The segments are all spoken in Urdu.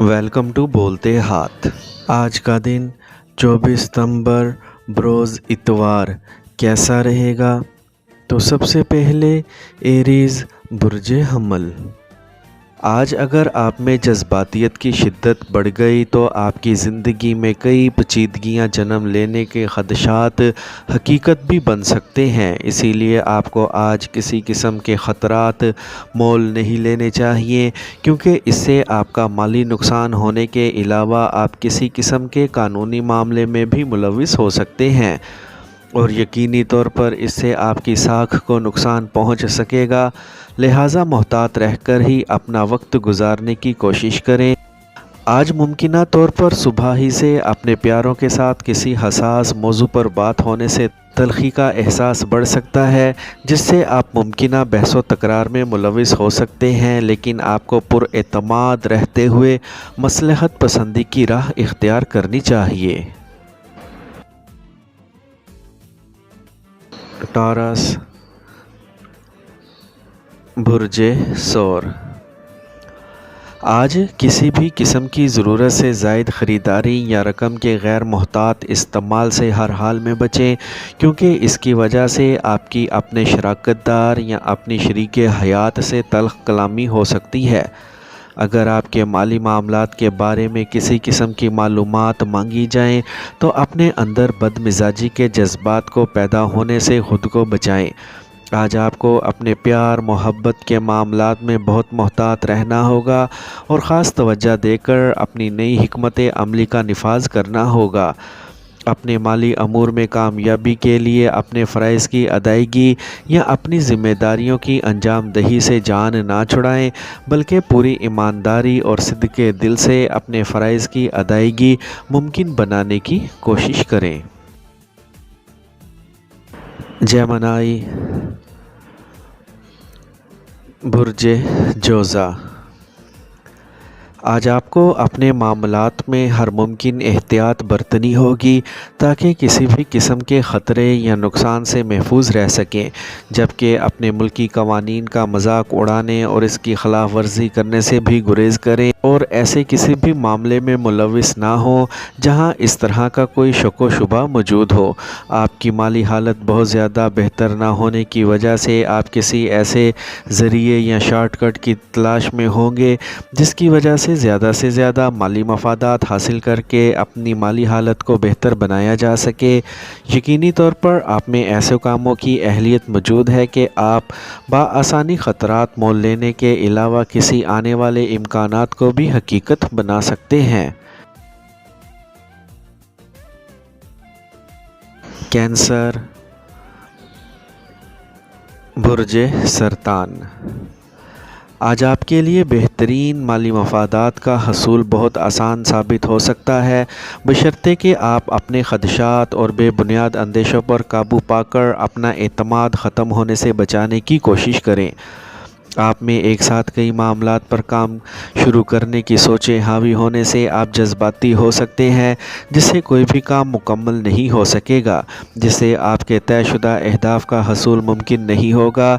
ویلکم ٹو بولتے ہاتھ۔ آج کا دن 24 ستمبر بروز اتوار کیسا رہے گا؟ تو سب سے پہلے ایریز برج حمل۔ آج اگر آپ میں جذباتیت کی شدت بڑھ گئی تو آپ کی زندگی میں کئی پیچیدگیاں جنم لینے کے خدشات حقیقت بھی بن سکتے ہیں، اسی لیے آپ کو آج کسی قسم کے خطرات مول نہیں لینے چاہیے، کیونکہ اس سے آپ کا مالی نقصان ہونے کے علاوہ آپ کسی قسم کے قانونی معاملے میں بھی ملوث ہو سکتے ہیں، اور یقینی طور پر اس سے آپ کی ساکھ کو نقصان پہنچ سکے گا، لہٰذا محتاط رہ کر ہی اپنا وقت گزارنے کی کوشش کریں۔ آج ممکنہ طور پر صبح ہی سے اپنے پیاروں کے ساتھ کسی حساس موضوع پر بات ہونے سے تلخی کا احساس بڑھ سکتا ہے، جس سے آپ ممکنہ بحث و تکرار میں ملوث ہو سکتے ہیں، لیکن آپ کو پراعتماد رہتے ہوئے مصلحت پسندی کی راہ اختیار کرنی چاہیے۔ ٹارس برج ثور۔ آج کسی بھی قسم کی ضرورت سے زائد خریداری یا رقم کے غیر محتاط استعمال سے ہر حال میں بچیں، کیونکہ اس کی وجہ سے آپ کی اپنے شراکت دار یا اپنی شریک حیات سے تلخ کلامی ہو سکتی ہے۔ اگر آپ کے مالی معاملات کے بارے میں کسی قسم کی معلومات مانگی جائیں تو اپنے اندر بد مزاجی کے جذبات کو پیدا ہونے سے خود کو بچائیں۔ آج آپ کو اپنے پیار محبت کے معاملات میں بہت محتاط رہنا ہوگا اور خاص توجہ دے کر اپنی نئی حکمت عملی کا نفاذ کرنا ہوگا۔ اپنے مالی امور میں کامیابی کے لیے اپنے فرائض کی ادائیگی یا اپنی ذمہ داریوں کی انجام دہی سے جان نہ چھڑائیں، بلکہ پوری ایمانداری اور صدق دل سے اپنے فرائض کی ادائیگی ممکن بنانے کی کوشش کریں۔ جیمنائی برج جوزا۔ آج آپ کو اپنے معاملات میں ہر ممکن احتیاط برتنی ہوگی تاکہ کسی بھی قسم کے خطرے یا نقصان سے محفوظ رہ سکیں، جبکہ اپنے ملکی قوانین کا مذاق اڑانے اور اس کی خلاف ورزی کرنے سے بھی گریز کریں، اور ایسے کسی بھی معاملے میں ملوث نہ ہوں جہاں اس طرح کا کوئی شک و شبہ موجود ہو۔ آپ کی مالی حالت بہت زیادہ بہتر نہ ہونے کی وجہ سے آپ کسی ایسے ذریعے یا شارٹ کٹ کی تلاش میں ہوں گے جس کی وجہ سے زیادہ مالی مفادات حاصل کر کے اپنی مالی حالت کو بہتر بنایا جا سکے۔ یقینی طور پر آپ میں ایسے کاموں کی اہلیت موجود ہے کہ آپ بآسانی خطرات مول لینے کے علاوہ کسی آنے والے امکانات کو بھی حقیقت بنا سکتے ہیں۔ کینسر برج سرطان۔ آج آپ کے لیے بہترین مالی مفادات کا حصول بہت آسان ثابت ہو سکتا ہے، بشرطے کہ آپ اپنے خدشات اور بے بنیاد اندیشوں پر قابو پا کر اپنا اعتماد ختم ہونے سے بچانے کی کوشش کریں۔ آپ میں ایک ساتھ کئی معاملات پر کام شروع کرنے کی سوچیں حاوی ہونے سے آپ جذباتی ہو سکتے ہیں، جس سے کوئی بھی کام مکمل نہیں ہو سکے گا، جس سے آپ کے طے شدہ اہداف کا حصول ممکن نہیں ہوگا۔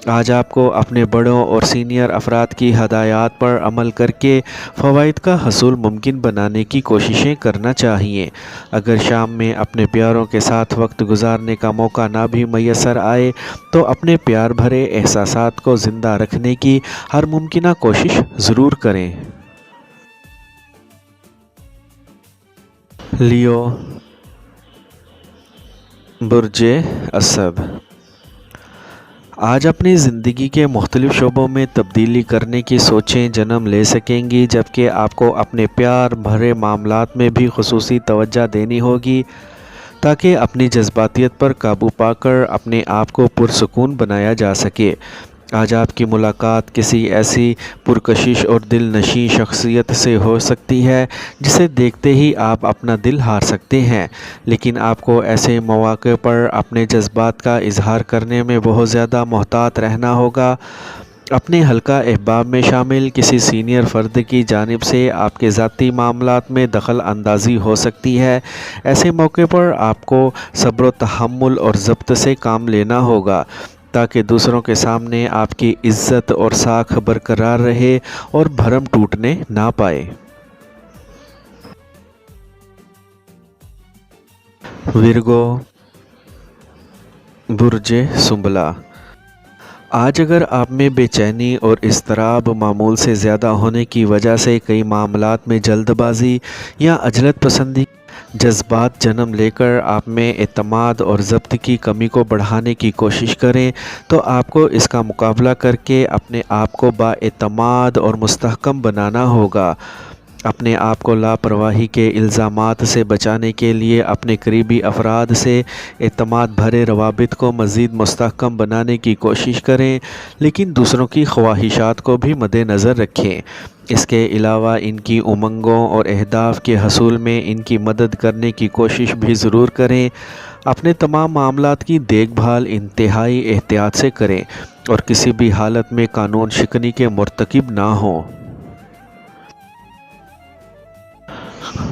آج آپ کو اپنے بڑوں اور سینئر افراد کی ہدایات پر عمل کر کے فوائد کا حصول ممکن بنانے کی کوششیں کرنا چاہیے۔ اگر شام میں اپنے پیاروں کے ساتھ وقت گزارنے کا موقع نہ بھی میسر آئے تو اپنے پیار بھرے احساسات کو زندہ رکھنے کی ہر ممکنہ کوشش ضرور کریں۔ لیو برج اسد۔ آج اپنی زندگی کے مختلف شعبوں میں تبدیلی کرنے کی سوچیں جنم لے سکیں گی، جبکہ آپ کو اپنے پیار بھرے معاملات میں بھی خصوصی توجہ دینی ہوگی تاکہ اپنی جذباتیت پر قابو پا کر اپنے آپ کو پرسکون بنایا جا سکے۔ آج آپ کی ملاقات کسی ایسی پرکشش اور دل نشیں شخصیت سے ہو سکتی ہے جسے دیکھتے ہی آپ اپنا دل ہار سکتے ہیں، لیکن آپ کو ایسے مواقع پر اپنے جذبات کا اظہار کرنے میں بہت زیادہ محتاط رہنا ہوگا۔ اپنے حلقہ احباب میں شامل کسی سینئر فرد کی جانب سے آپ کے ذاتی معاملات میں دخل اندازی ہو سکتی ہے۔ ایسے موقع پر آپ کو صبر و تحمل اور ضبط سے کام لینا ہوگا تاکہ دوسروں کے سامنے آپ کی عزت اور ساکھ برقرار رہے اور بھرم ٹوٹنے نہ پائے۔ ورگو برج سنبلا، آج اگر آپ میں بے چینی اور اضطراب معمول سے زیادہ ہونے کی وجہ سے کئی معاملات میں جلد بازی یا عجلت پسندی جذبات جنم لے کر آپ میں اعتماد اور ضبط کی کمی کو بڑھانے کی کوشش کریں، تو آپ کو اس کا مقابلہ کر کے اپنے آپ کو بااعتماد اور مستحکم بنانا ہوگا۔ اپنے آپ کو لاپرواہی کے الزامات سے بچانے کے لیے اپنے قریبی افراد سے اعتماد بھرے روابط کو مزید مستحکم بنانے کی کوشش کریں، لیکن دوسروں کی خواہشات کو بھی مد نظر رکھیں۔ اس کے علاوہ ان کی امنگوں اور اہداف کے حصول میں ان کی مدد کرنے کی کوشش بھی ضرور کریں۔ اپنے تمام معاملات کی دیکھ بھال انتہائی احتیاط سے کریں اور کسی بھی حالت میں قانون شکنی کے مرتکب نہ ہوں۔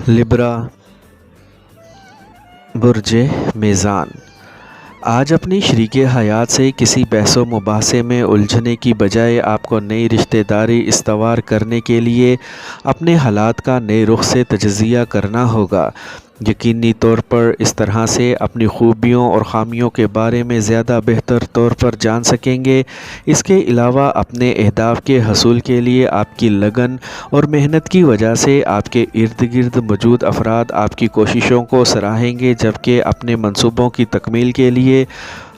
لبرا برج میزان، آج اپنی شریک حیات سے کسی بحث و مباحثے میں الجھنے کی بجائے آپ کو نئی رشتہ داری استوار کرنے کے لیے اپنے حالات کا نئے رخ سے تجزیہ کرنا ہوگا۔ یقینی طور پر اس طرح سے اپنی خوبیوں اور خامیوں کے بارے میں زیادہ بہتر طور پر جان سکیں گے۔ اس کے علاوہ اپنے اہداف کے حصول کے لیے آپ کی لگن اور محنت کی وجہ سے آپ کے ارد گرد موجود افراد آپ کی کوششوں کو سراہیں گے، جبکہ اپنے منصوبوں کی تکمیل کے لیے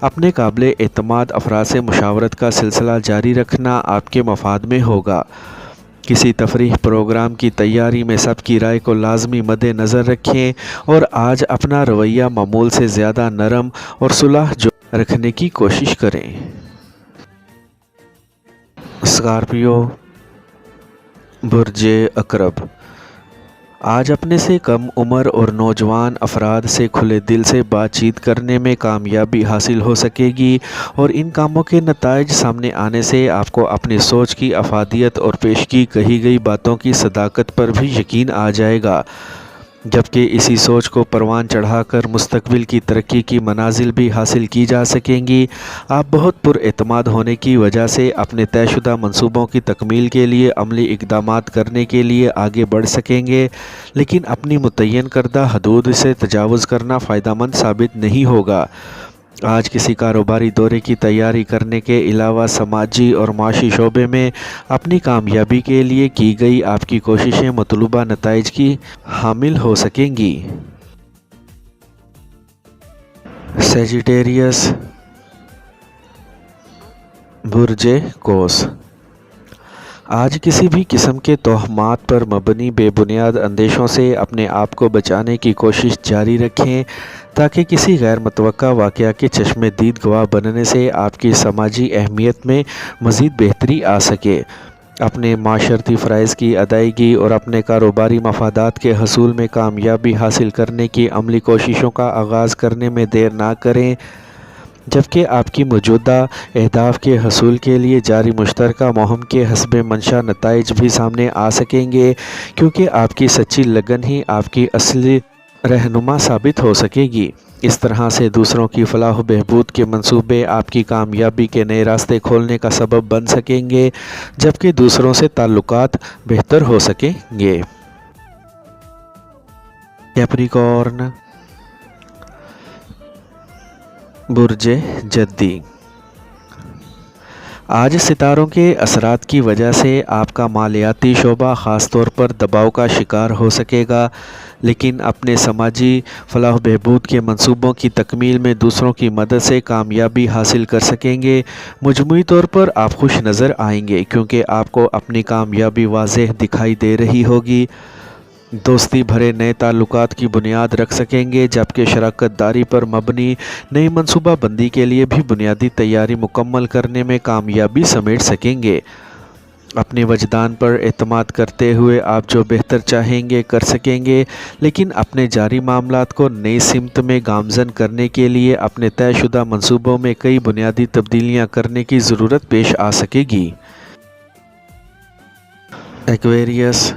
اپنے قابل اعتماد افراد سے مشاورت کا سلسلہ جاری رکھنا آپ کے مفاد میں ہوگا۔ کسی تفریح پروگرام کی تیاری میں سب کی رائے کو لازمی مد نظر رکھیں اور آج اپنا رویہ معمول سے زیادہ نرم اور صلح جو رکھنے کی کوشش کریں۔ اسکارپیو برج عقرب، آج اپنے سے کم عمر اور نوجوان افراد سے کھلے دل سے بات چیت کرنے میں کامیابی حاصل ہو سکے گی اور ان کاموں کے نتائج سامنے آنے سے آپ کو اپنی سوچ کی افادیت اور پیش کی کہی گئی باتوں کی صداقت پر بھی یقین آ جائے گا، جبکہ اسی سوچ کو پروان چڑھا کر مستقبل کی ترقی کی منازل بھی حاصل کی جا سکیں گی۔ آپ بہت پر اعتماد ہونے کی وجہ سے اپنے طے شدہ منصوبوں کی تکمیل کے لیے عملی اقدامات کرنے کے لیے آگے بڑھ سکیں گے، لیکن اپنی متعین کردہ حدود سے تجاوز کرنا فائدہ مند ثابت نہیں ہوگا۔ آج کسی کاروباری دورے کی تیاری کرنے کے علاوہ سماجی اور معاشی شعبے میں اپنی کامیابی کے لیے کی گئی آپ کی کوششیں مطلوبہ نتائج کی حامل ہو سکیں گی۔ سیجیٹیریس برج قوس، آج کسی بھی قسم کے توہمات پر مبنی بے بنیاد اندیشوں سے اپنے آپ کو بچانے کی کوشش جاری رکھیں تاکہ کسی غیر متوقع واقعہ کے چشم دید گواہ بننے سے آپ کی سماجی اہمیت میں مزید بہتری آ سکے۔ اپنے معاشرتی فرائض کی ادائیگی اور اپنے کاروباری مفادات کے حصول میں کامیابی حاصل کرنے کی عملی کوششوں کا آغاز کرنے میں دیر نہ کریں، جبکہ آپ کی موجودہ اہداف کے حصول کے لیے جاری مشترکہ مہم کے حسب منشا نتائج بھی سامنے آ سکیں گے، کیونکہ آپ کی سچی لگن ہی آپ کی اصلی رہنما ثابت ہو سکے گی۔ اس طرح سے دوسروں کی فلاح و بہبود کے منصوبے آپ کی کامیابی کے نئے راستے کھولنے کا سبب بن سکیں گے، جبکہ دوسروں سے تعلقات بہتر ہو سکیں گے۔ کیپریکارن برج جدی، آج ستاروں کے اثرات کی وجہ سے آپ کا مالیاتی شعبہ خاص طور پر دباؤ کا شکار ہو سکے گا، لیکن اپنے سماجی فلاح و بہبود کے منصوبوں کی تکمیل میں دوسروں کی مدد سے کامیابی حاصل کر سکیں گے۔ مجموعی طور پر آپ خوش نظر آئیں گے کیونکہ آپ کو اپنی کامیابی واضح دکھائی دے رہی ہوگی۔ دوستی بھرے نئے تعلقات کی بنیاد رکھ سکیں گے، جبکہ شراکت داری پر مبنی نئی منصوبہ بندی کے لیے بھی بنیادی تیاری مکمل کرنے میں کامیابی سمیٹ سکیں گے۔ اپنے وجدان پر اعتماد کرتے ہوئے آپ جو بہتر چاہیں گے کر سکیں گے، لیکن اپنے جاری معاملات کو نئی سمت میں گامزن کرنے کے لیے اپنے طے شدہ منصوبوں میں کئی بنیادی تبدیلیاں کرنے کی ضرورت پیش آ سکے گی۔ ایکویریس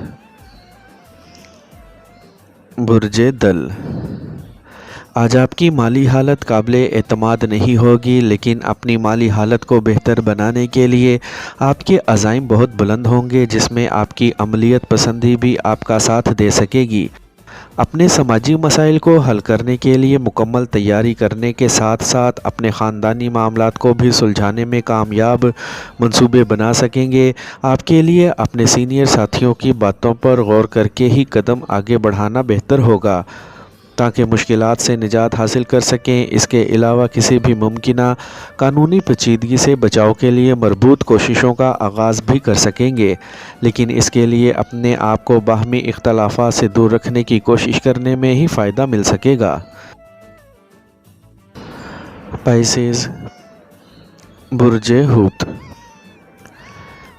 برج دل، آج آپ کی مالی حالت قابل اعتماد نہیں ہوگی، لیکن اپنی مالی حالت کو بہتر بنانے کے لیے آپ کے عزائم بہت بلند ہوں گے، جس میں آپ کی عملیت پسندی بھی آپ کا ساتھ دے سکے گی۔ اپنے سماجی مسائل کو حل کرنے کے لیے مکمل تیاری کرنے کے ساتھ ساتھ اپنے خاندانی معاملات کو بھی سلجھانے میں کامیاب منصوبے بنا سکیں گے۔ آپ کے لیے اپنے سینئر ساتھیوں کی باتوں پر غور کر کے ہی قدم آگے بڑھانا بہتر ہوگا تاکہ مشکلات سے نجات حاصل کر سکیں۔ اس کے علاوہ کسی بھی ممکنہ قانونی پیچیدگی سے بچاؤ کے لیے مربوط کوششوں کا آغاز بھی کر سکیں گے، لیکن اس کے لیے اپنے آپ کو باہمی اختلافات سے دور رکھنے کی کوشش کرنے میں ہی فائدہ مل سکے گا۔ پائسیز، برج حوت۔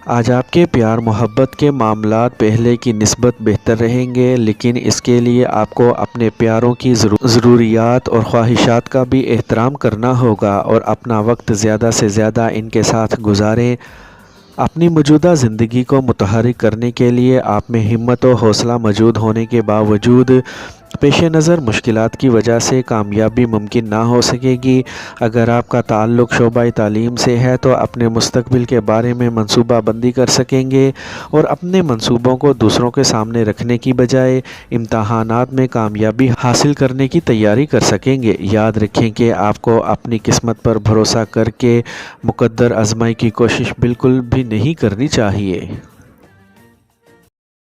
آج آپ کے پیار محبت کے معاملات پہلے کی نسبت بہتر رہیں گے، لیکن اس کے لیے آپ کو اپنے پیاروں کی ضروریات اور خواہشات کا بھی احترام کرنا ہوگا اور اپنا وقت زیادہ سے زیادہ ان کے ساتھ گزاریں۔ اپنی موجودہ زندگی کو متحرک کرنے کے لیے آپ میں ہمت و حوصلہ موجود ہونے کے باوجود پیش نظر مشکلات کی وجہ سے کامیابی ممکن نہ ہو سکے گی۔ اگر آپ کا تعلق شعبہ تعلیم سے ہے تو اپنے مستقبل کے بارے میں منصوبہ بندی کر سکیں گے اور اپنے منصوبوں کو دوسروں کے سامنے رکھنے کی بجائے امتحانات میں کامیابی حاصل کرنے کی تیاری کر سکیں گے۔ یاد رکھیں کہ آپ کو اپنی قسمت پر بھروسہ کر کے مقدر آزمائی کی کوشش بالکل بھی نہیں کرنی چاہیے۔